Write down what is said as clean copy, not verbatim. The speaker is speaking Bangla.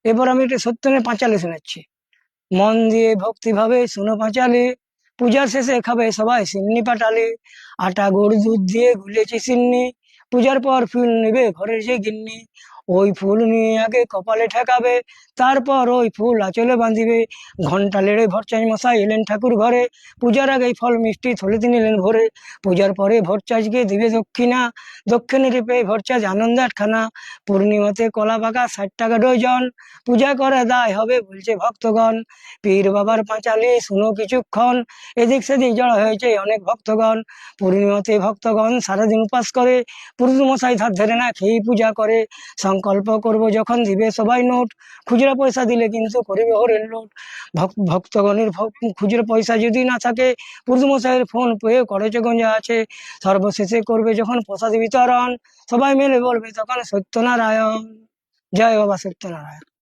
এবার আমি একটা সত্যের পাঁচালি শোনাচ্ছি। মন দিয়ে ভক্তিভাবে শুনো পাঁচালি, পূজার শেষে খাবে সবাই সিন্নি পাটালি। আটা গুড় দুধ দিয়ে গুলেছি সিন্নি, পূজার পর ফুল নেবে ঘরের যে গিন্নি। ওই ফুল নিয়ে আগে কপালে ঠেকাবে, তারপর ওই ফুল আঁচলে বাঁধিবে। ঘন্টা লেড়ে ভরচাঁজ মশাই এলেন ঠাকুর ঘরে, পূজার আগে ফল মিষ্টি থলিতে নিলেন ভরে। পূজার পরে ভরচাঁজকে দিবে দক্ষিণা, দক্ষিণে পেয়ে ভরচাঁজ আনন্দ আটখানা। পূর্ণিমাতে কলা পাকা 60 টাকা ডজন, পূজা করে দায় হবে বলছে ভক্তগণ। পীর বাবার পাঁচালি শুনো কিছুক্ষণ, এদিক সেদিক জড়ো হয়েছে অনেক ভক্তগণ। পূর্ণিমাতে ভক্তগণ সারাদিন উপাস করে, পুরুষ মশাই ধার ধরে না খেয়েই পূজা করে। সংকল্প করব যখন দিবে সবাই নোট, খুচরা পয়সা দিলে কিন্তু করিবে হরের লোট। ভক্তগণের খুচরা পয়সা যদি না থাকে, পুরুষ মশাইয়ের ফোন পে খরচে গঞ্জা আছে। সর্বশেষে করবে যখন প্রসাদ বিতরণ, সবাই মিলে বলবে তখন সত্যনারায়ণ। জয় বাবা সত্যনারায়ণ।